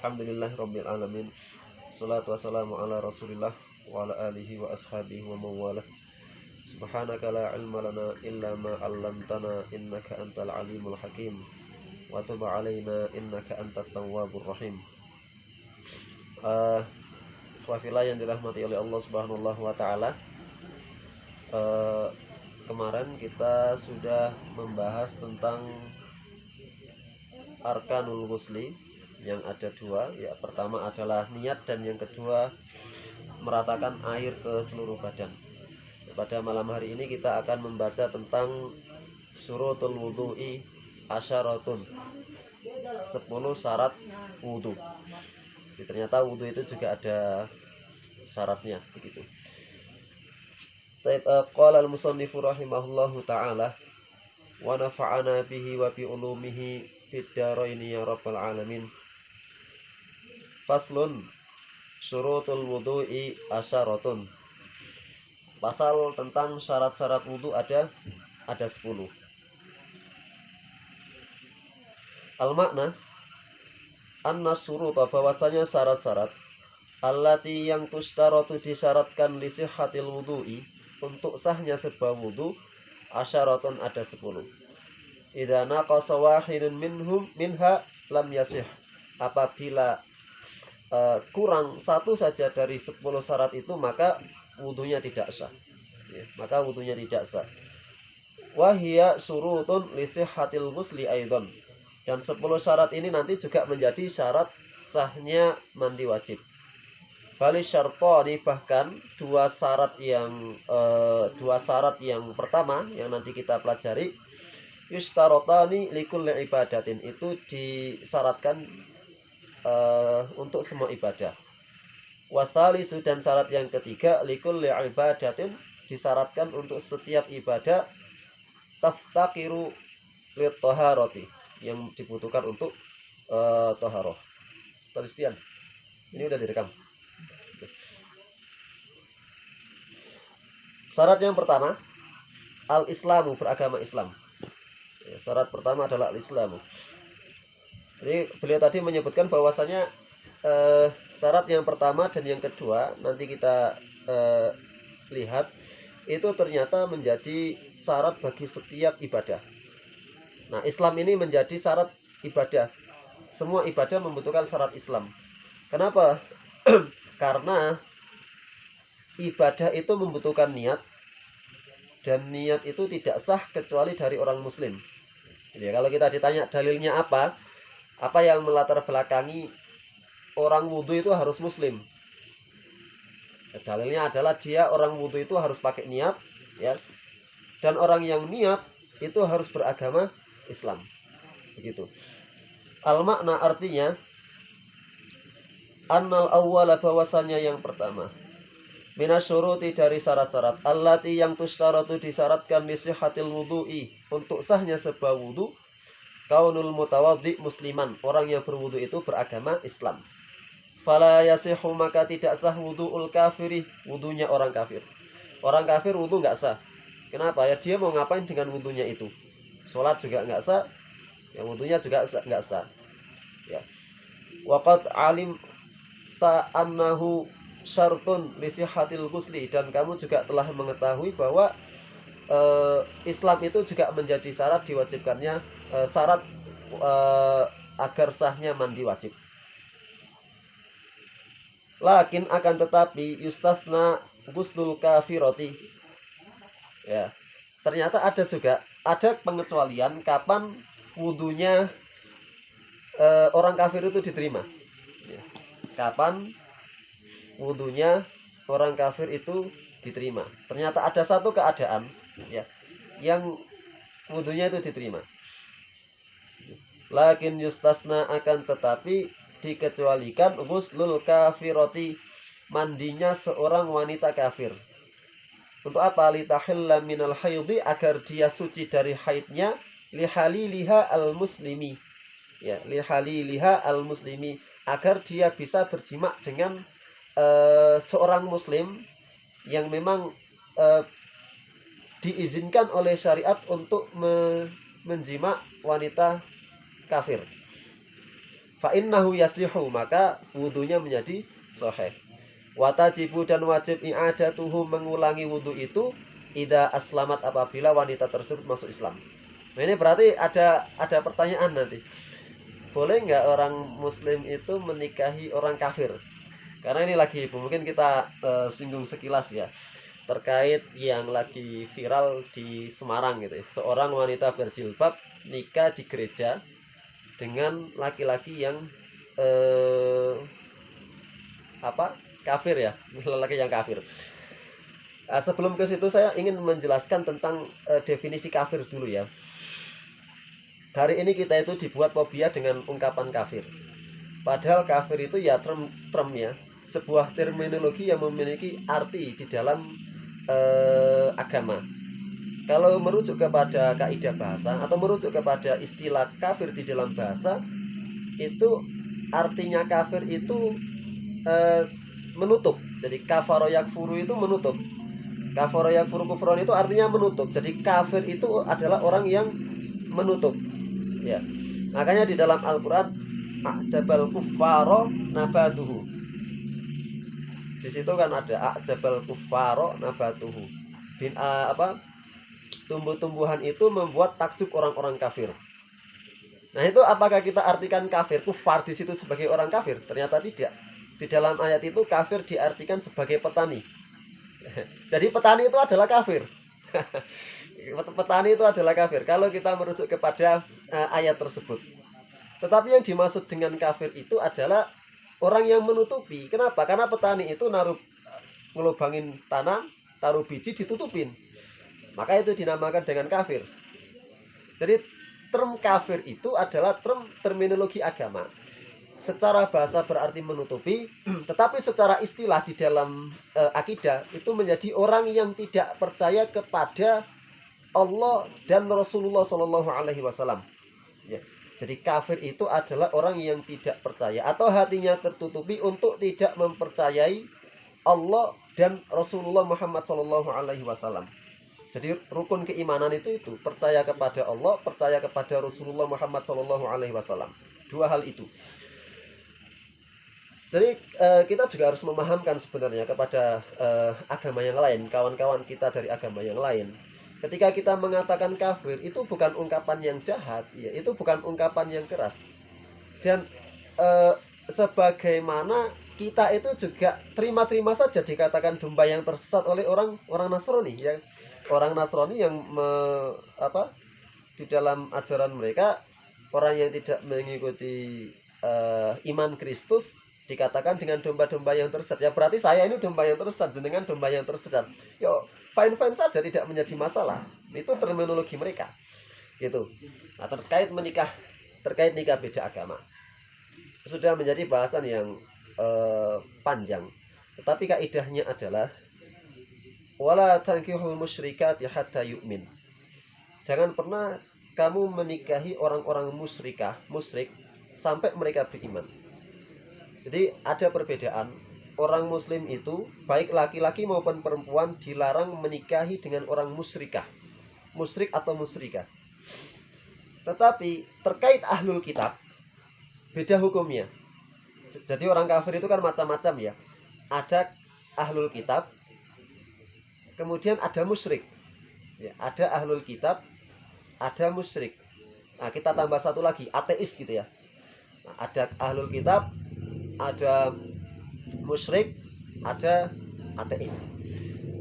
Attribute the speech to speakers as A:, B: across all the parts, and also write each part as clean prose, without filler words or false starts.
A: Alhamdulillahirabbil alamin. Shalatu wassalamu ala Rasulillah wa ala alihi wa ashabihi wa mawalah. Subhanaka la ilma lana illa ma 'allamtana innaka antal alimul hakim. Wa tub 'alaina innaka antat tawwabur rahim. Ikhwafillah yang dirahmati oleh Allah Subhanahu wa taala. Kemarin kita sudah membahas tentang arkanul ghusli yang ada dua, ya. Pertama adalah niat dan yang kedua meratakan air ke seluruh badan. Pada malam hari ini kita akan membaca tentang syurutul wudu'i asyaratun, 10 syarat wudu. Jadi ternyata wudu itu juga ada syaratnya begitu. Qala al-musannifu rahimahullahu ta'ala wa nafa'ana bihi wa bi ulumihi fid dharaini ya rabbal alamin. Faslun syurutul wudu'i asyaratun. Pasal tentang syarat-syarat wudu ada 10. Al-makna anna syuruta, bahwasanya syarat-syarat allati yang tushtaratu, disyaratkan li sihhatil wudu'i, untuk sahnya sebuah wudu, asyaratun ada 10. Idza naqasa wahidun minha lam yasih. Apabila kurang satu saja dari 10 syarat itu, maka wudunya tidak sah, ya, maka wudunya tidak sah. Wahia surutun li sihhatil ghusli aidan, dan 10 syarat ini nanti juga menjadi syarat sahnya mandi wajib. Bali syartani, bahkan dua syarat yang pertama yang nanti kita pelajari, yustarotani likulli ibadatin, itu disyaratkan untuk semua ibadah. Wasalisu, dan syarat yang ketiga, likulli ibadatin, disyaratkan untuk setiap ibadah, taftakiru lit taharati, yang dibutuhkan untuk taharah. Teruskan. Ini udah direkam. Syarat yang pertama, al-islamu, beragama Islam. Syarat pertama adalah al-islamu. Jadi beliau tadi menyebutkan bahwasanya syarat yang pertama dan yang kedua nanti kita lihat itu ternyata menjadi syarat bagi setiap ibadah. Nah, Islam ini menjadi syarat ibadah. Semua ibadah membutuhkan syarat Islam. Kenapa? Karena ibadah itu membutuhkan niat, dan niat itu tidak sah kecuali dari orang muslim. Jadi kalau kita ditanya dalilnya apa yang melatar belakangi orang wudhu itu harus muslim, dalilnya adalah dia orang wudhu itu harus pakai niat, ya, dan orang yang niat itu harus beragama Islam, begitu. Al-makna, artinya annal awwala, bahwasanya yang pertama, minasyuruti, dari syarat-syarat, allati yang tusytaratu, disyaratkan li sihhatil wudu'i, untuk sahnya sebuah wudu, kaunul mutawaddi musliman, orang yang berwudu itu beragama Islam. Fala yasihu, maka tidak sah wudu'ul kafiri, wudunya orang kafir. Orang kafir wudu nggak sah. Kenapa? Ya, dia mau ngapain dengan wudunya itu? Sholat juga nggak sah, ya, wudunya juga nggak sah, ya. Waqad alim ta'annahu syartun li sihhatil ghusli, dan kamu juga telah mengetahui bahwa Islam itu juga menjadi syarat diwajibkannya, syarat agar sahnya mandi wajib. Lakin, akan tetapi, yustasna ghuslul kafirati, ya, ternyata ada pengecualian kapan wudunya orang kafir itu diterima, ya. Kapan wudunya orang kafir itu diterima? Ternyata ada satu keadaan, ya, yang wudunya itu diterima. Lakin yustasna, akan tetapi dikecualikan, ghuslul kafirati, mandinya seorang wanita kafir. Untuk apa? Litahilla minal haidhi, agar dia suci dari haidnya, lihaliliha al-muslimi, ya, lihaliliha al-muslimi, agar dia bisa berjima dengan seorang muslim yang memang diizinkan oleh syariat untuk menjima wanita kafir. fa innahu yasihu, maka wudunya menjadi sahih. Wa tajibu, dan wajib i'adatuhu, mengulangi wudu itu, idza aslamat, apabila wanita tersebut masuk Islam. Nah, ini berarti ada pertanyaan nanti. Boleh nggak orang muslim itu menikahi orang kafir? Karena ini lagi mungkin kita singgung sekilas ya, terkait yang lagi viral di Semarang gitu ya. Seorang wanita berjilbab nikah di gereja dengan laki-laki yang kafir ya, laki yang kafir. Sebelum ke situ saya ingin menjelaskan tentang definisi kafir dulu ya. Hari ini kita itu dibuat fobia dengan ungkapan kafir. Padahal kafir itu ya term ya, sebuah terminologi yang memiliki arti di dalam agama. Kalau merujuk kepada kaidah bahasa atau merujuk kepada istilah kafir di dalam bahasa, itu artinya kafir itu menutup. Jadi kafaro yakfuru itu menutup. Kafaro yakfuru kufron itu artinya menutup. Jadi kafir itu adalah orang yang menutup. Ya. Makanya di dalam Al-Qur'an a'jabal kuffaro nabatuhu. Di situ kan ada a'jabal kuffaro nabatuhu. Tumbuh-tumbuhan itu membuat takjub orang-orang kafir. Nah, itu apakah kita artikan kafir kufar di situ sebagai orang kafir? Ternyata tidak. Di dalam ayat itu kafir diartikan sebagai petani. Jadi petani itu adalah kafir. Petani itu adalah kafir kalau kita merujuk kepada ayat tersebut. Tetapi yang dimaksud dengan kafir itu adalah orang yang menutupi. Kenapa? Karena petani itu ngelubangin tanah, taruh biji, ditutupin. Maka itu dinamakan dengan kafir. Jadi term kafir itu adalah terminologi agama. Secara bahasa berarti menutupi, tetapi secara istilah di dalam akidah itu menjadi orang yang tidak percaya kepada Allah dan Rasulullah Shallallahu Alaihi Wasallam. Ya. Jadi kafir itu adalah orang yang tidak percaya atau hatinya tertutupi untuk tidak mempercayai Allah dan Rasulullah Muhammad Shallallahu Alaihi Wasallam. Jadi rukun keimanan itu percaya kepada Allah, percaya kepada Rasulullah Muhammad Shallallahu Alaihi Wasallam. Dua hal itu. Jadi kita juga harus memahamkan sebenarnya kepada agama yang lain, kawan-kawan kita dari agama yang lain. Ketika kita mengatakan kafir, itu bukan ungkapan yang jahat, ya, itu bukan ungkapan yang keras. Dan sebagaimana kita itu juga terima-terima saja dikatakan domba yang tersesat oleh orang Nasrani, ya. Orang Nasrani yang di dalam ajaran mereka, orang yang tidak mengikuti iman Kristus dikatakan dengan domba-domba yang tersesat. Ya berarti saya ini domba yang tersesat, jenengan domba yang tersesat. Yo, fine-fine saja, tidak menjadi masalah. Itu terminologi mereka. Gitu. Nah, terkait nikah beda agama. Sudah menjadi bahasan yang panjang. Tetapi kaidahnya adalah wala tankihul musyrikati hatta yu'min. Jangan pernah kamu menikahi orang-orang musyrik sampai mereka beriman. Jadi ada perbedaan. Orang muslim itu baik laki-laki maupun perempuan dilarang menikahi dengan orang musyrik atau musyrikah. Tetapi terkait ahlul kitab beda hukumnya. Jadi orang kafir itu kan macam-macam ya. Ada ahlul kitab, kemudian ada musyrik. Ya, ada ahlul kitab, ada musyrik. Nah, kita tambah satu lagi, ateis gitu ya. Nah, ada ahlul kitab, ada musyrik, ada ateis.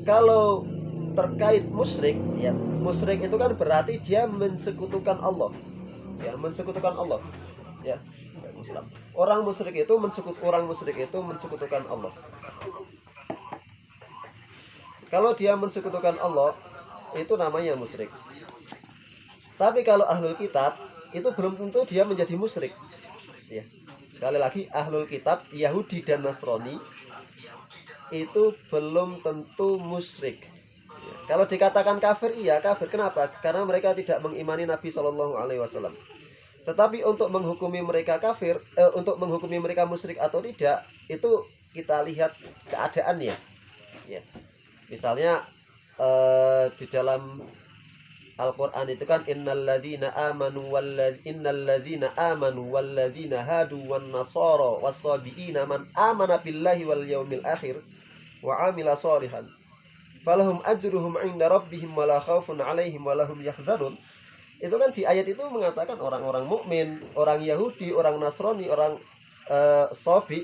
A: Kalau terkait musyrik, ya, musyrik itu kan berarti dia mensekutukan Allah. Ya, mensekutukan Allah. Ya, Islam. Orang musyrik itu mensekutukan Allah. Kalau dia mensekutukan Allah, itu namanya musyrik. Tapi kalau ahlul kitab, itu belum tentu dia menjadi musyrik. Ya. Sekali lagi, ahlul kitab Yahudi dan Nasrani itu belum tentu musyrik. Ya. Kalau dikatakan kafir, iya kafir. Kenapa? Karena mereka tidak mengimani Nabi Shallallahu Alaihi Wasallam. Tetapi untuk menghukumi mereka kafir, untuk menghukumi mereka musyrik atau tidak, itu kita lihat keadaannya. Ya. Misalnya di dalam Al-Quran itu kan innalladzina amanu walladzina hadu wan nasara wassabiina man amana billahi wal yaumil akhir wa amila sholihan falahum ajruhum 'inda rabbihim wala khaufun 'alaihim walahum yahzanun. Itu kan di ayat itu mengatakan orang-orang mukmin, orang Yahudi, orang Nasrani, orang Sobi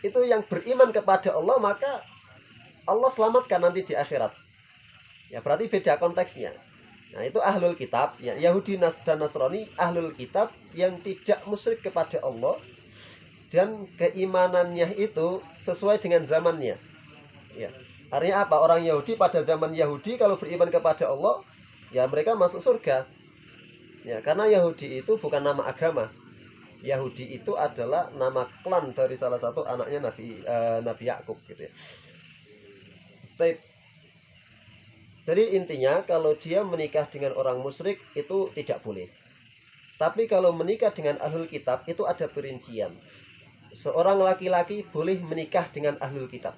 A: itu yang beriman kepada Allah, maka Allah selamatkan nanti di akhirat. Ya berarti beda konteksnya. Nah itu ahlul kitab, ya Yahudi dan Nasrani ahlul kitab yang tidak musyrik kepada Allah dan keimanannya itu sesuai dengan zamannya. Ya, artinya apa? Orang Yahudi pada zaman Yahudi kalau beriman kepada Allah, ya mereka masuk surga. Ya, karena Yahudi itu bukan nama agama. Yahudi itu adalah nama klan dari salah satu anaknya Nabi Yakub gitu ya. Baik. Jadi intinya kalau dia menikah dengan orang musyrik itu tidak boleh. Tapi kalau menikah dengan ahlul kitab itu ada perincian. Seorang laki-laki boleh menikah dengan ahlul kitab,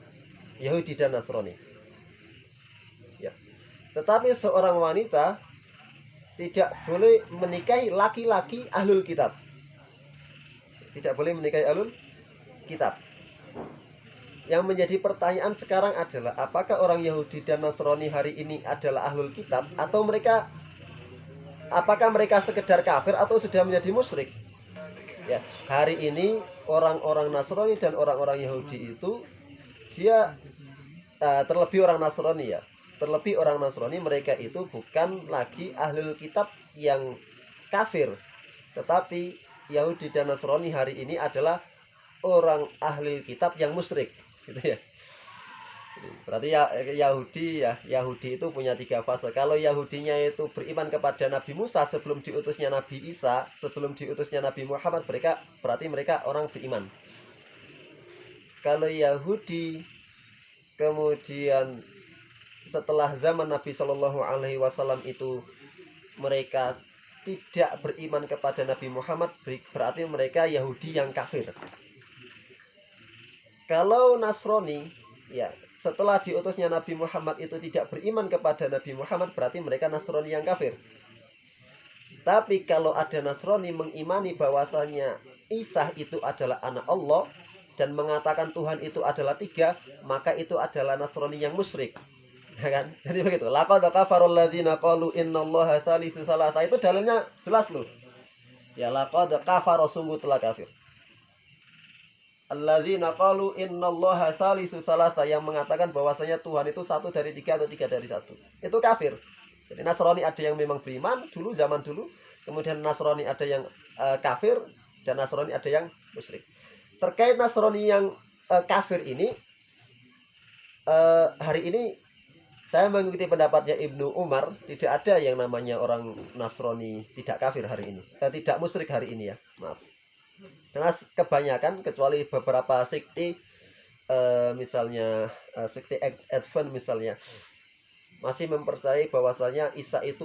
A: Yahudi dan Nasrani. Ya. Tetapi seorang wanita tidak boleh menikahi laki-laki ahlul kitab. Tidak boleh menikahi ahlul kitab. Yang menjadi pertanyaan sekarang adalah apakah orang Yahudi dan Nasrani hari ini adalah ahlul kitab atau apakah mereka sekedar kafir atau sudah menjadi musyrik? Ya, hari ini orang-orang Nasrani dan orang-orang Yahudi itu dia terlebih orang Nasrani ya. Terlebih orang Nasrani mereka itu bukan lagi ahlul kitab yang kafir, tetapi Yahudi dan Nasrani hari ini adalah orang ahli kitab yang musyrik gitu ya. Berarti Yahudi itu punya 3 fase. Kalau Yahudinya itu beriman kepada Nabi Musa sebelum diutusnya Nabi Isa, sebelum diutusnya Nabi Muhammad, berarti mereka orang beriman. Kalau Yahudi kemudian setelah zaman Nabi Shallallahu Alaihi Wasallam itu mereka tidak beriman kepada Nabi Muhammad, berarti mereka Yahudi yang kafir. Kalau Nasrani, ya setelah diutusnya Nabi Muhammad itu tidak beriman kepada Nabi Muhammad, berarti mereka Nasrani yang kafir. Tapi kalau ada Nasrani mengimani bahwasanya Isa itu adalah anak Allah dan mengatakan Tuhan itu adalah 3, maka itu adalah Nasrani yang musyrik. Ya kan? Jadi begitu. Laqad kafarul ladzina qalu innallaha tsalitsu tsalatsa. Itu dalilnya jelas loh. Ya laqad kafara, sungguh telah kafir. Alladzina qalu innallaha tsalitsu tsalatsa, yang mengatakan bahwasanya Tuhan itu 1 dari 3 atau 3 dari 1. Itu kafir. Jadi Nasrani ada yang memang beriman dulu, zaman dulu, kemudian Nasrani ada yang kafir, dan Nasrani ada yang musyrik. Terkait Nasrani yang kafir ini, hari ini saya mengikuti pendapatnya Ibnu Umar, tidak ada yang namanya orang Nasrani tidak kafir hari ini, tidak musyrik hari ini ya, maaf. Karena kebanyakan, kecuali beberapa sekte, misalnya sekte Advent misalnya, masih mempercayai bahwasanya Isa itu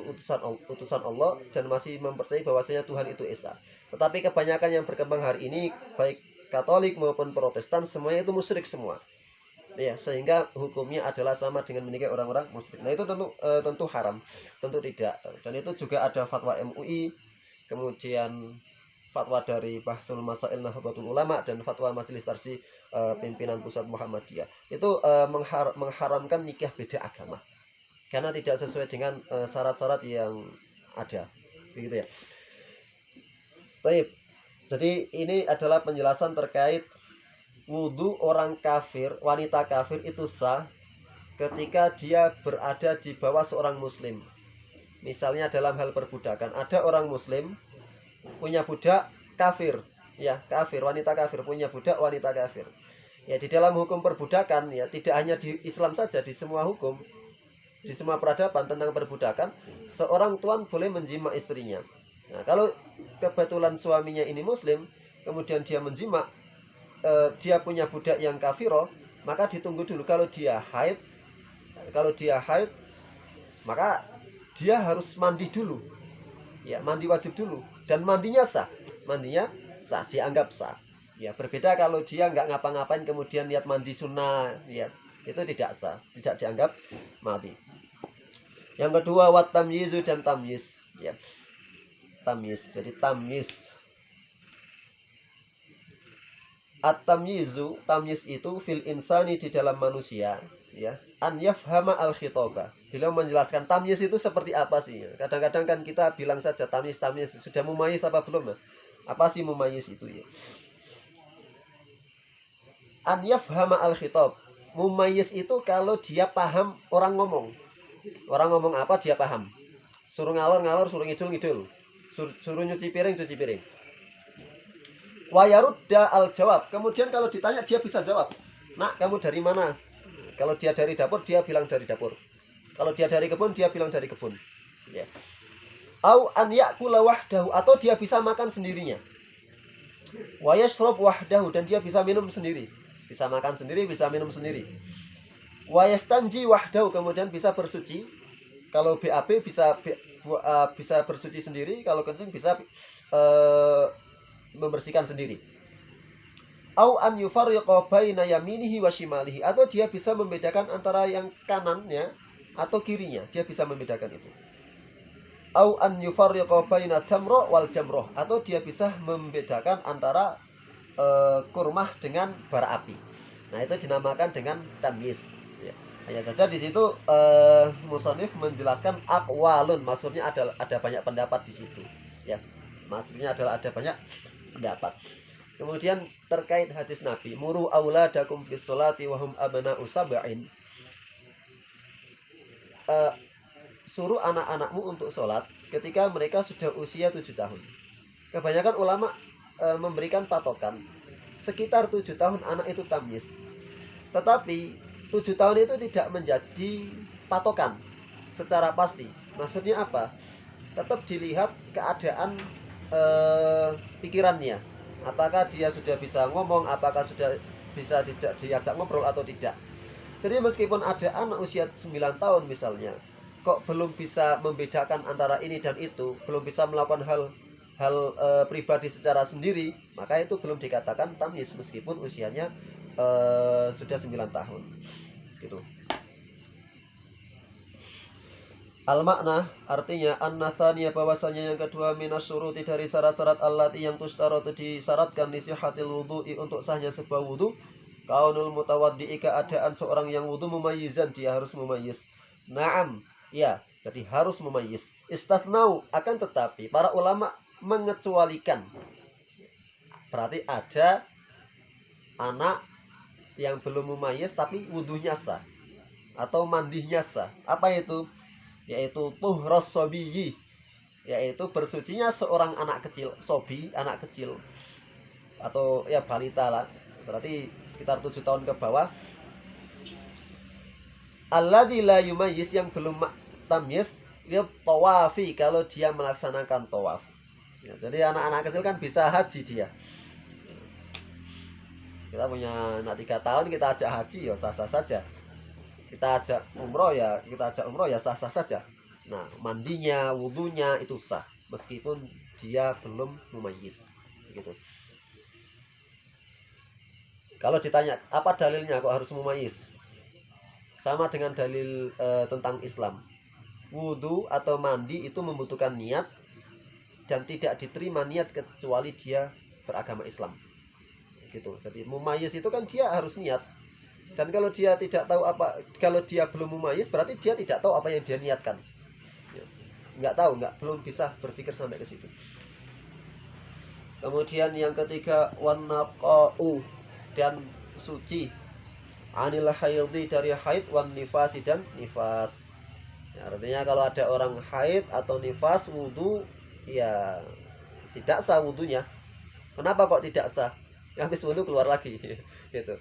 A: utusan Allah dan masih mempercayai bahwasanya Tuhan itu Esa. Tetapi kebanyakan yang berkembang hari ini, baik Katolik maupun Protestan, semuanya itu musyrik semua. Ya, sehingga hukumnya adalah sama dengan menikahi orang-orang musyrik. Nah, itu tentu haram, tentu tidak. Dan itu juga ada fatwa MUI, kemudian fatwa dari Bahsul Masail Nahdlatul Ulama, dan fatwa Majelis Tarsi pimpinan pusat Muhammadiyah. Itu mengharamkan nikah beda agama. Karena tidak sesuai dengan syarat-syarat yang ada. Begitu ya. Baik. Jadi ini adalah penjelasan terkait wudhu orang kafir, wanita kafir itu sah ketika dia berada di bawah seorang muslim. Misalnya dalam hal perbudakan, ada orang muslim punya budak kafir, ya kafir, wanita kafir, punya budak wanita kafir. Ya, di dalam hukum perbudakan, ya tidak hanya di Islam saja, di semua hukum, di semua peradaban tentang perbudakan, seorang tuan boleh menjima istrinya. Nah, kalau kebetulan suaminya ini muslim, kemudian dia menjima, dia punya budak yang kafiro, maka ditunggu dulu. Kalau dia haid, maka dia harus mandi dulu, ya mandi wajib dulu, dan mandinya sah, dianggap sah. Ya berbeda kalau dia nggak ngapa-ngapain kemudian niat mandi sunnah, ya itu tidak sah, tidak dianggap mandi. Yang kedua wat tamyizu dan tamyiz, ya. Tamyiz. Jadi tamyiz. At-tamyizu, tamyiz itu fil insani di dalam manusia, ya. An yafhama al-khitaba. Beliau menjelaskan tamyiz itu seperti apa sih? Kadang-kadang kan kita bilang saja tamyiz, tamyiz. Sudah mumayyiz apa belum? Apa sih mumayyiz itu ya? An yafhama al-khitab. Mumayyiz itu kalau dia paham orang ngomong. Orang ngomong apa dia paham. Suruh ngalor-ngalor, suruh ngidul-ngidul. Suruh nyuci piring, cuci piring. Wa yarudda al-jawab. Kemudian kalau ditanya dia bisa jawab. Nak, kamu dari mana? Kalau dia dari dapur, dia bilang dari dapur. Kalau dia dari kebun, dia bilang dari kebun. Ya. Au an ya'kula wahdahu, atau dia bisa makan sendirinya. Wa yashrab wahdahu, dan dia bisa minum sendiri. Bisa makan sendiri, bisa minum sendiri. Wa yastanji wahdahu, kemudian bisa bersuci. Kalau BAB bisa bersuci sendiri, kalau kencing bisa membersihkan sendiri. Au an yufarriqa baina yaminihi wa shimalihi, atau dia bisa membedakan antara yang kanannya atau kirinya, dia bisa membedakan itu. Au an yufarriqa baina jamra wal jamroh, atau dia bisa membedakan antara kurmah dengan bara api. Nah, itu dinamakan dengan tamyiz. Ya. Hanya saja di situ musannif menjelaskan aqwalun, maksudnya ada banyak pendapat di situ. Ya, maksudnya adalah ada banyak pendapat. Kemudian terkait hadis Nabi, muru auladakum bis sholati wa hum abna'u sab'in. Suruh anak-anakmu untuk sholat ketika mereka sudah usia 7 tahun. Kebanyakan ulama memberikan patokan sekitar 7 tahun anak itu tamyiz. Tetapi 7 tahun itu tidak menjadi patokan secara pasti. Maksudnya apa? Tetap dilihat keadaan pikirannya. Apakah dia sudah bisa ngomong, apakah sudah bisa diajak ngobrol atau tidak. Jadi meskipun ada anak usia 9 tahun misalnya, kok belum bisa membedakan antara ini dan itu, belum bisa melakukan hal pribadi secara sendiri, maka itu belum dikatakan tamyiz meskipun usianya sudah 9 tahun. Gitu. Al-makna artinya an-nathaniyah, bahwasanya yang kedua minasyuruti dari syarat-syarat allati yang tustaratu disyaratkan li sihhatil wudu'i untuk sahnya sebuah wudu, kaunul mutawaddi'i, keadaan seorang yang wudu mumayyizan, dia harus mumayyiz. Naam, ya, jadi harus mumayyiz. Istathnau, akan tetapi para ulama mengecualikan. Berarti ada anak yang belum mumayyiz tapi wudunya sah atau mandinya sah. Apa itu? Yaitu tuhras sobiyyi, yaitu bersucinya seorang anak kecil, sobi, anak kecil atau ya balita lah, berarti sekitar 7 tahun ke bawah. Alladzi la yumayyiz, yang belum tamyiz, lihat tawafi, kalau dia melaksanakan tawaf. Ya, jadi anak-anak kecil kan bisa haji dia. Kita punya anak 3 tahun, kita ajak haji ya sah-sah saja. Kita ajak umroh ya, sah-sah saja. Nah, mandinya, wudunya itu sah meskipun dia belum mumayyiz. Gitu. Kalau ditanya apa dalilnya kok harus mumayyiz? Sama dengan dalil tentang Islam. Wudu atau mandi itu membutuhkan niat dan tidak diterima niat kecuali dia beragama Islam. Gitu. Jadi mumayyiz itu kan dia harus niat. Dan kalau dia tidak tahu apa, kalau dia belum mumayyiz, berarti dia tidak tahu apa yang dia niatkan. Nggak tahu, belum bisa berpikir sampai ke situ. Kemudian yang ketiga, wannaqa'u, dan suci, anil haidhi, dari haid, wan nifasi, dan nifas. Ya, artinya kalau ada orang haid atau nifas wudu, ya tidak sah wudunya. Kenapa kok tidak sah? Habis wudu keluar lagi, gitu.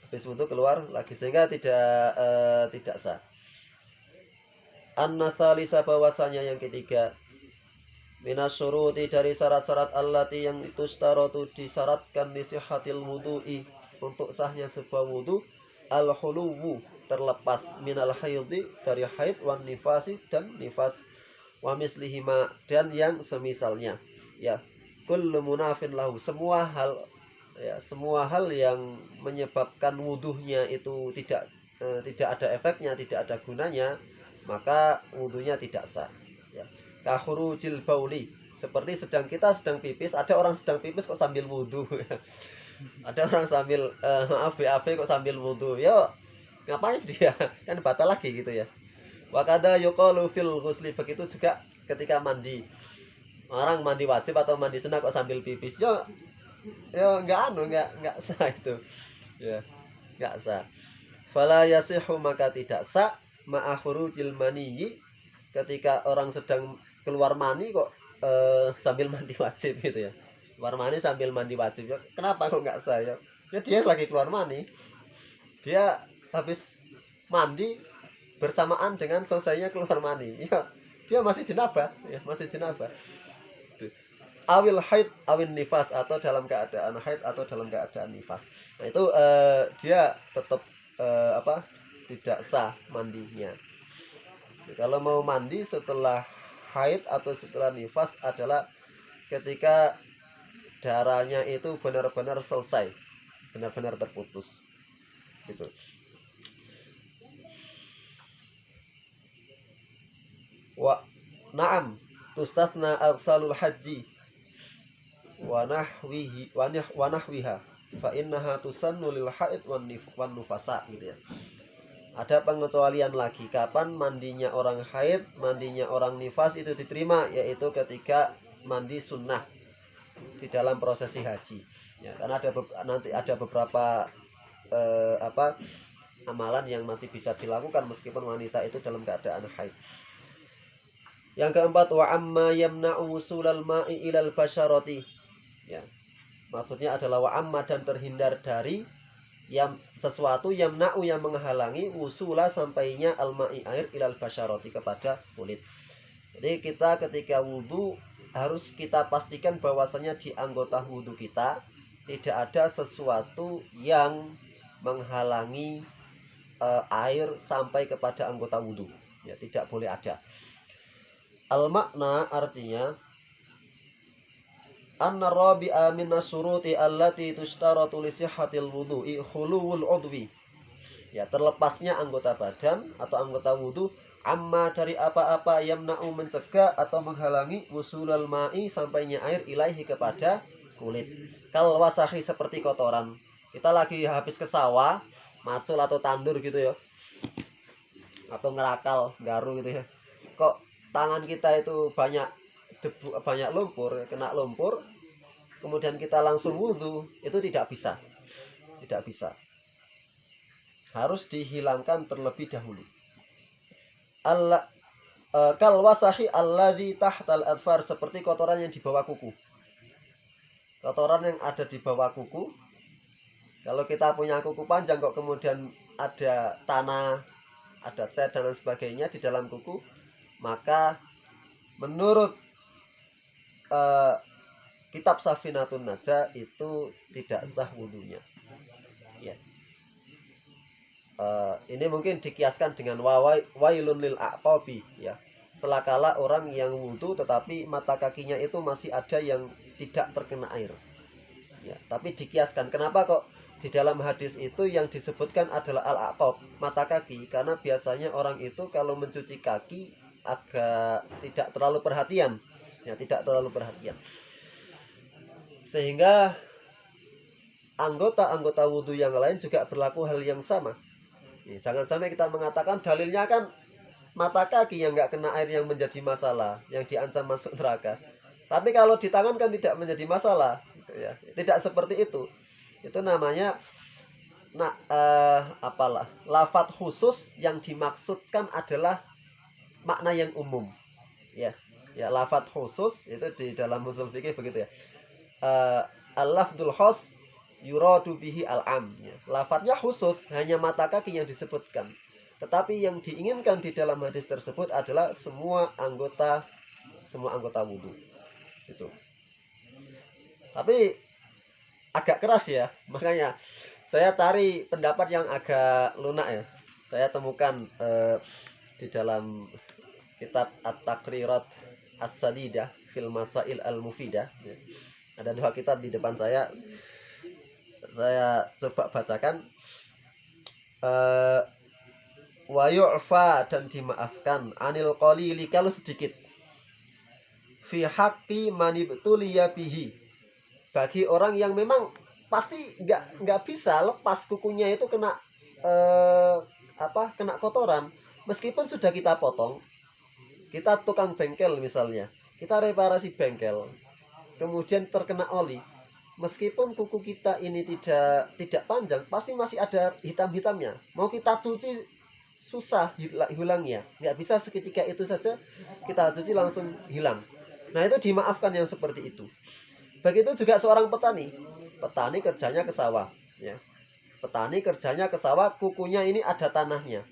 A: Habis wudu keluar lagi, sehingga tidak sah. An-natsalisa, bahwasanya yang ketiga, minasyuruti, dari syarat-syarat allati yang itu staratu disyaratkan li sihhatil wudu'i, untuk sahnya sebuah wudu, al-huluwu, terlepas, minal haidhi, dari haid, wan nifasi, dan nifas, wa mislihima, dan yang semisalnya. Ya, kullu munafin lahu, semua hal yang menyebabkan wuduhnya itu tidak ada efeknya, tidak ada gunanya, maka wudunya tidak sah. Ya. Kahurujil bauli, seperti kita sedang pipis, ada orang sedang pipis kok sambil wudu. Ada orang sambil maaf BAB kok sambil wudu. Yo, ngapain dia? Kan batal lagi gitu ya. Wakada yuqalu fil ghusli, begitu juga ketika mandi. Orang mandi wajib atau mandi sunnah kok sambil pipis. Yo enggak sah itu. Ya, enggak sah. Fala yasihu, maka tidak sah ma'khurujil maniyyi, ketika orang sedang keluar mani kok sambil mandi wajib gitu ya. Keluar mani sambil mandi wajib. Ya, kenapa kok nggak sah ya? Ya dia lagi keluar mani. Dia habis mandi bersamaan dengan selesainya keluar mani. Ya, dia masih jenabah, ya, masih jenabah. Awil haid awin nifas, atau dalam keadaan haid atau dalam keadaan nifas. Nah, itu dia tetap tidak sah mandinya. Kalau mau mandi setelah haid atau setelah nifas adalah ketika darahnya itu benar-benar selesai, benar-benar terputus gitu. Wa na'am tustatna arsalul haji wa nahwiha fa innaha tusannu lil haid wan nufasa gitu ya. Ada pengecualian lagi, kapan mandinya orang haid, mandinya orang nifas itu diterima, yaitu ketika mandi sunnah di dalam prosesi haji. Ya, karena nanti ada beberapa amalan yang masih bisa dilakukan meskipun wanita itu dalam keadaan haid. Yang keempat, wa amma yamna'u wusulal ma'i ilal basyarati. Ya. Maksudnya adalah wa amma, dan terhindar dari yang sesuatu yamna'u, yang menghalangi wusula, sampainya al-ma'i, air, ilal basyarati, kepada kulit. Jadi kita ketika wudu harus kita pastikan bahwasanya di anggota wudu kita tidak ada sesuatu yang menghalangi air sampai kepada anggota wudu. Ya, tidak boleh ada. Al-makna artinya anna rabi'a min asyuruti allati tushtaratu li sihhatil wudu'i khuluwul udwi. Ya, terlepasnya anggota badan atau anggota wudu amma, dari apa-apa, yamna'u, mencegah atau menghalangi, wusulal ma'i, sampainya air, ilaihi, kepada kulit. Kal wasahi, seperti kotoran. Kita lagi habis ke sawah, macul atau tandur gitu ya, atau ngerakal, garu gitu ya. Kok tangan kita itu banyak debu, banyak lumpur, kena lumpur, kemudian kita langsung wudu, itu tidak bisa. Tidak bisa. Harus dihilangkan terlebih dahulu. Kal wasahi alladzi tahtal adfar, seperti kotoran yang di bawah kuku. Kotoran yang ada di bawah kuku. Kalau kita punya kuku panjang kok kemudian ada tanah, ada cat dan lain sebagainya di dalam kuku, maka menurut kitab Safinatun Najah itu tidak sah wudunya. Ya. Ini mungkin dikiaskan dengan wailun lil aqabi, ya. Celakalah orang yang wudu tetapi mata kakinya itu masih ada yang tidak terkena air. Ya, tapi dikiaskan. Kenapa kok di dalam hadis itu yang disebutkan adalah al-aqab, mata kaki? Karena biasanya orang itu kalau mencuci kaki agak tidak terlalu perhatian. Ya, tidak terlalu perhatian. Sehingga anggota-anggota wudu yang lain juga berlaku hal yang sama. Jangan sampai kita mengatakan dalilnya kan mata kaki yang nggak kena air yang menjadi masalah, yang diancam masuk neraka. Tapi kalau di tangan kan tidak menjadi masalah, gitu ya. Tidak seperti itu. Itu namanya lafadz khusus, yang dimaksudkan adalah makna yang umum. Ya, lafadz khusus itu di dalam ushul fikih begitu ya. Al-lafdzul khas yuradu bihi al-am, ya. Lafadznya khusus, hanya mata kaki yang disebutkan. Tetapi yang diinginkan di dalam hadis tersebut adalah semua anggota wudu. Itu. Tapi agak keras ya, makanya saya cari pendapat yang agak lunak ya. Saya temukan di dalam kitab At-Taqrirat As-Sadidah fil Masail Al-Mufidah, ya. Ada 2 kitab di depan saya coba bacakan. wa yu'fa dan dimaafkan anil qalili kalau sedikit fi haqqi manibtuliya bihi bagi orang yang memang pasti nggak bisa lepas kukunya itu kena kena kotoran meskipun sudah kita potong. Kita tukang bengkel misalnya, kita reparasi bengkel kemudian terkena oli, meskipun kuku kita ini tidak panjang pasti masih ada hitam-hitamnya, mau kita cuci susah hilangnya, nggak bisa seketika itu saja kita cuci langsung hilang. Nah itu dimaafkan yang seperti itu. Begitu juga seorang petani kerjanya ke sawah ya. Petani kerjanya ke sawah, kukunya ini ada tanahnya,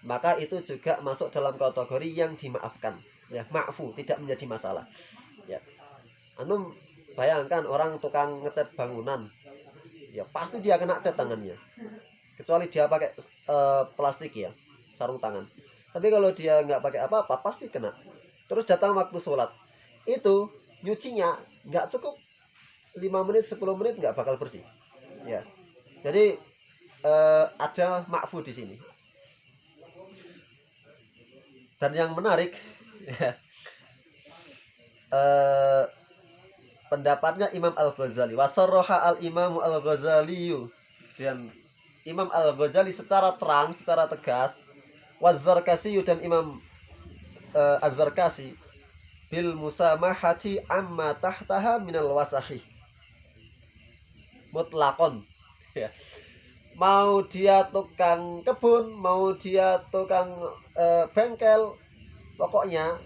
A: maka itu juga masuk dalam kategori yang dimaafkan ya, ma'fu, tidak menjadi masalah ya. Antum bayangkan orang tukang ngecat bangunan ya, pasti dia kena cat tangannya, kecuali dia pakai plastik ya, sarung tangan. Tapi kalau dia nggak pakai apa-apa pasti kena. Terus datang waktu sholat, itu nyucinya nggak cukup 5 menit 10 menit nggak bakal bersih ya. Jadi ada ma'fu di sini. Dan yang menarik pendapatnya Imam Al-Ghazali, wasarroha al-Imam Al-Ghazali, dan Imam Al-Ghazali secara terang, secara tegas, waz-Zarkasi dan Imam Az-Zarkasi bil musamahati amma tahtaha minal wasahi mutlakon ya. Mau dia tukang kebun, mau dia tukang bengkel, pokoknya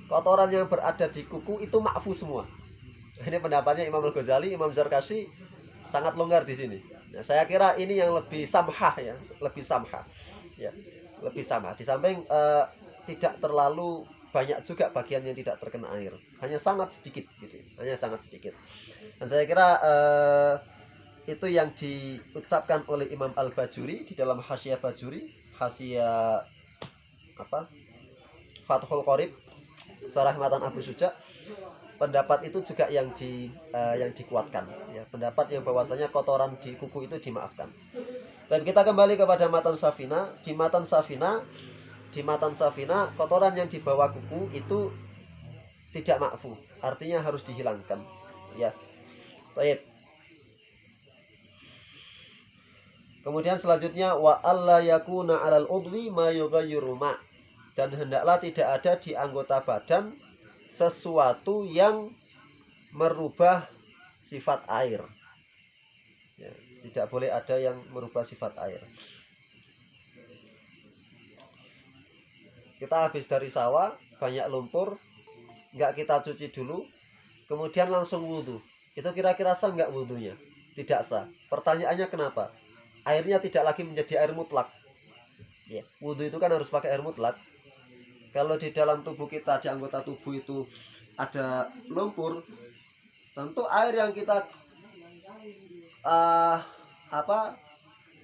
A: kotoran yang berada di kuku itu ma'fu semua. Ini pendapatnya Imam Al-Ghazali. Imam Zarkasi sangat longgar di sini. Nah, saya kira ini yang lebih samhah ya, lebih samhah ya, lebih samhah. Di samping tidak terlalu banyak juga bagian yang tidak terkena air, hanya sangat sedikit gitu, hanya sangat sedikit. Dan saya kira itu yang diucapkan oleh Imam Al-Bajuri di dalam Hasyiah Bajuri, Hasyiah Fathul Qorib, Syarah Matan Abu Suja. Pendapat itu juga yang dikuatkan ya, pendapat yang bahwasanya kotoran di kuku itu dimaafkan. Dan kita kembali kepada Matan Safina. Di Matan Safina kotoran yang di bawah kuku itu tidak ma'fu, artinya harus dihilangkan ya. Baik. Kemudian selanjutnya wa alla yakuna 'alal udwi ma yughayyiru ma, dan hendaklah tidak ada di anggota badan sesuatu yang merubah sifat air ya, tidak boleh ada yang merubah sifat air. Kita habis dari sawah, banyak lumpur, nggak kita cuci dulu, kemudian langsung wudhu. Itu kira-kira sah nggak wudhunya? Tidak sah. Pertanyaannya kenapa? Airnya tidak lagi menjadi air mutlak. Ya, wudhu itu kan harus pakai air mutlak. Kalau di dalam tubuh kita, di anggota tubuh itu ada lumpur, tentu air yang kita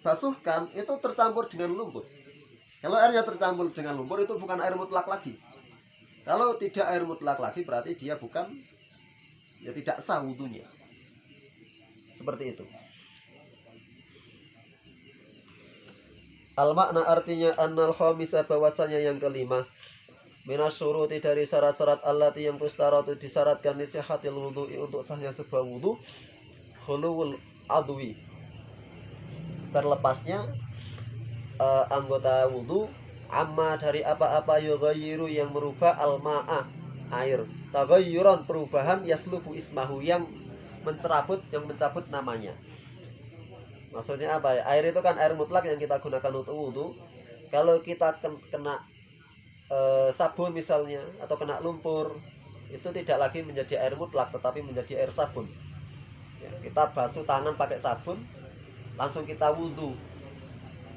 A: basuhkan itu tercampur dengan lumpur. Kalau airnya tercampur dengan lumpur itu bukan air mutlak lagi. Kalau tidak air mutlak lagi berarti dia bukan, ya tidak sah wudhunya. Seperti itu. Al-makna artinya annal khamisa, bahwasanya yang kelima, minasyuruti dari syarat-syarat allati yang tustaratu disyaratkan li sihhatil wudhu'i, untuk sahnya sebuah wudhu, khuluwul adwi, terlepasnya anggota wudhu, amma dari apa-apa yughayyiru yang merubah al-ma'a air, taghayyuran perubahan, yaslubu ismahu yang mencabut namanya. Maksudnya apa ya? Air itu kan air mutlak yang kita gunakan untuk wudhu. Kalau kita kena sabun misalnya atau kena lumpur, itu tidak lagi menjadi air mutlak tetapi menjadi air sabun ya, kita basuh tangan pakai sabun langsung kita wudhu.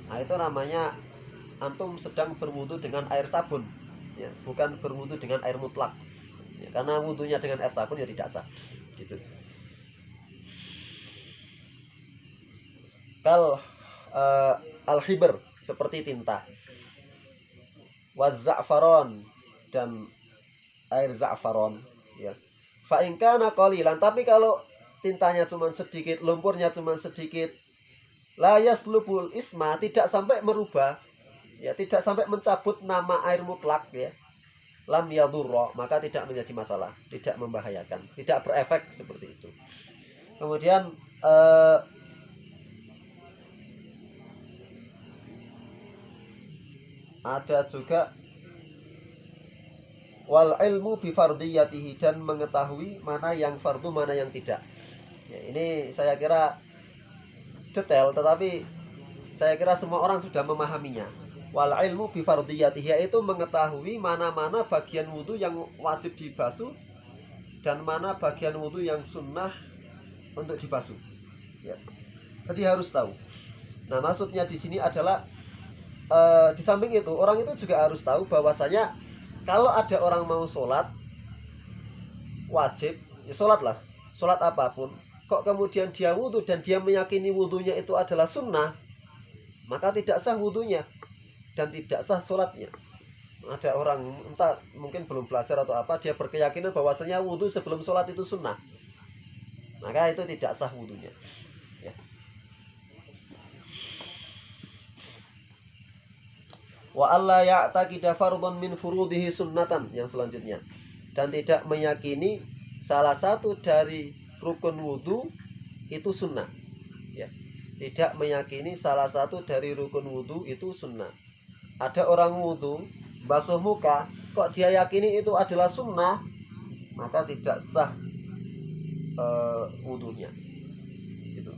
A: Nah itu namanya antum sedang berwudhu dengan air sabun ya, bukan berwudhu dengan air mutlak ya, karena wudhunya dengan air sabun ya tidak sah gitu. Kal al-hibr, seperti tinta, waz-za'faron, dan air za'faron ya. Fa in kana qalilan, tapi kalau tintanya cuma sedikit, lumpurnya cuma sedikit, La yaslubul isma, tidak sampai merubah, ya, tidak sampai mencabut nama air mutlak, ya. Lam yadurra, maka tidak menjadi masalah, tidak membahayakan, tidak berefek seperti itu. Kemudian ada juga wal ilmu bi fardiyatihi, dan mengetahui mana yang fardu mana yang tidak. Ya, ini saya kira detail, tetapi saya kira semua orang sudah memahaminya. Wal ilmu bi fardiyatihi, yaitu mengetahui mana-mana bagian wudhu yang wajib dibasuh dan mana bagian wudhu yang sunnah untuk dibasuh. Ya. Jadi harus tahu. Nah, maksudnya di sini adalah di samping itu orang itu juga harus tahu bahwasanya kalau ada orang mau sholat wajib, ya sholatlah, sholat apapun, kok kemudian dia wudhu dan dia meyakini wudhunya itu adalah sunnah, maka tidak sah wudhunya dan tidak sah sholatnya. Ada orang entah mungkin belum belajar atau apa, dia berkeyakinan bahwasanya wudhu sebelum sholat itu sunnah, maka itu tidak sah wudhunya, ya. Wa alla ya'taqida fardhan min furudihi sunnatan, yang selanjutnya, dan tidak meyakini salah satu dari rukun wudhu itu sunnah, ya. Tidak meyakini salah satu dari rukun wudhu itu sunnah. Ada orang wudhu basuh muka, kok dia yakini itu adalah sunnah, maka tidak sah wudhunya gitu.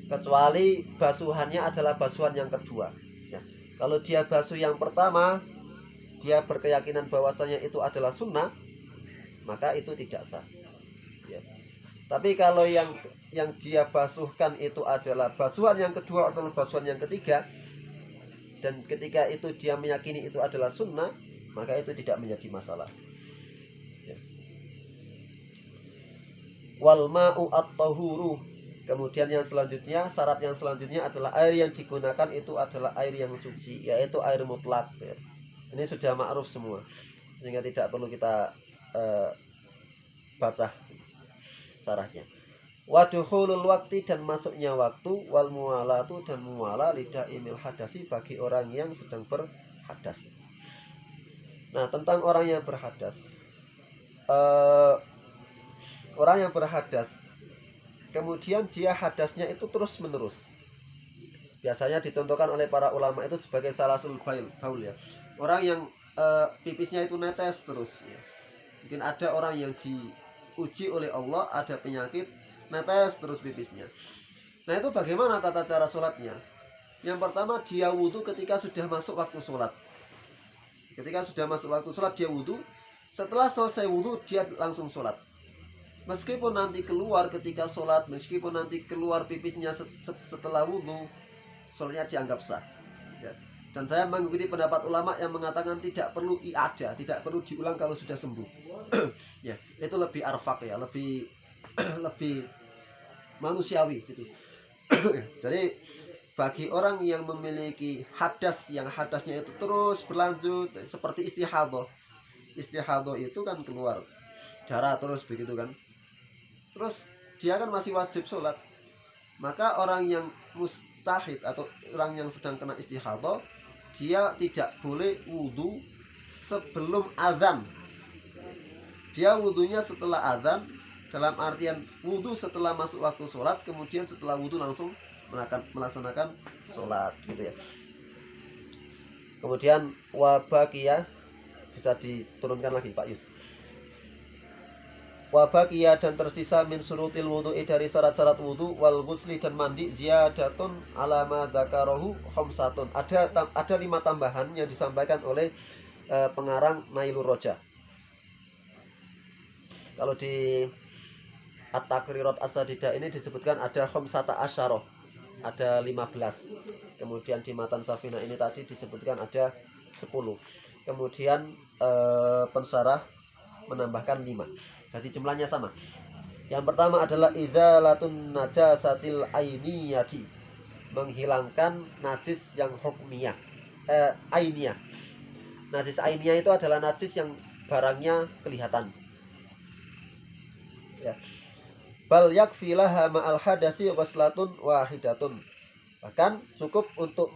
A: Kecuali basuhannya adalah basuhan yang kedua, ya. Kalau dia basuh yang pertama, dia berkeyakinan bahwasanya itu adalah sunnah, maka itu tidak sah, ya. Tapi kalau yang dia basuhkan itu adalah basuhan yang kedua atau basuhan yang ketiga, dan ketika itu dia meyakini itu adalah sunnah, maka itu tidak menjadi masalah, ya. Wal ma'u at-tahuru, kemudian yang selanjutnya, syarat yang selanjutnya adalah air yang digunakan itu adalah air yang suci, yaitu air mutlak, ya. Ini sudah ma'ruf semua, sehingga tidak perlu kita baca syarahnya. Waduhulul waktu, dan masuknya waktu, wal muwalatu, dan muwala lidaimil hadasi, bagi orang yang sedang berhadas. Nah, tentang orang yang berhadas, orang yang berhadas kemudian dia hadasnya itu terus menerus, biasanya dicontohkan oleh para ulama itu sebagai salasul baul, ya. Orang yang pipisnya itu netes terus, ya. Mungkin ada orang yang diuji oleh Allah, ada penyakit, netes terus pipisnya. Nah, itu bagaimana tata cara sholatnya? Yang pertama, dia wudhu ketika sudah masuk waktu sholat. Ketika sudah masuk waktu sholat dia wudhu. Setelah selesai wudhu dia langsung sholat. Meskipun nanti keluar ketika sholat, meskipun nanti keluar pipisnya setelah wudhu, sholatnya dianggap sah, ya. Dan saya mengikuti pendapat ulama yang mengatakan tidak perlu i'adah, tidak perlu diulang kalau sudah sembuh. Ya, itu lebih arfak, ya, lebih lebih manusiawi gitu. Jadi bagi orang yang memiliki hadas, yang hadasnya itu terus berlanjut seperti istihadhah. Istihadhah itu kan keluar darah terus begitu kan. Terus dia kan masih wajib sholat. Maka orang yang mustahid atau orang yang sedang kena istihadhah, dia tidak boleh wudhu sebelum azan. Dia wudhunya setelah azan, dalam artian wudhu setelah masuk waktu sholat, kemudian setelah wudhu langsung melaksanakan sholat, gitu ya. Kemudian wabakiyah, bisa diturunkan lagi Pak Yus. Wabakiyah, dan tersisa min surutil wudu'i, dari syarat-syarat wudu, wal ghusli, dan mandi, ziyadatun alama dzakarahu khamsatun. Ada 5 tambahan yang disampaikan oleh pengarang Nailur Roja. Kalau di At-Takrirat As-Sadidah ini disebutkan ada khamsata asyarah, ada 15. Kemudian di Matan Safina ini tadi disebutkan ada 10. Kemudian pensyarah menambahkan 5. Jadi jumlahnya sama. Yang pertama adalah izalatun najasatil ainiyati, menghilangkan najis yang hukmiyah, ainiyah. Najis ainiyah itu adalah najis yang barangnya kelihatan, ya. Bal yakfilaha ma'al hadasi waslatun wahidatun, Bahkan cukup untuk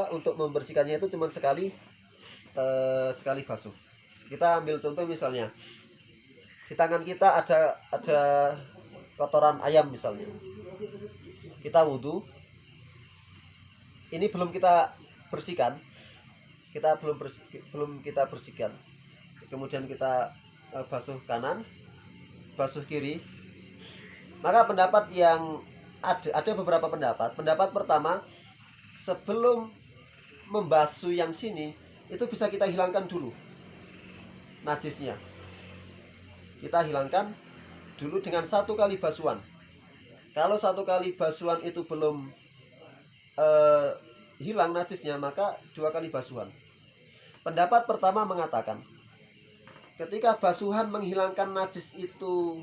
A: untuk membersihkannya itu cuma sekali basuh. Kita ambil contoh misalnya di tangan kita ada kotoran ayam misalnya. Kita wudhu, ini belum kita bersihkan, belum kita bersihkan. Kemudian kita basuh kanan, basuh kiri. Maka pendapat yang ada beberapa pendapat. Pendapat pertama, sebelum membasuh yang sini itu bisa kita hilangkan dulu najisnya. Kita hilangkan dulu dengan 1 kali basuhan. Kalau 1 kali basuhan itu belum hilang najisnya, maka 2 kali basuhan. Pendapat pertama mengatakan ketika basuhan menghilangkan najis itu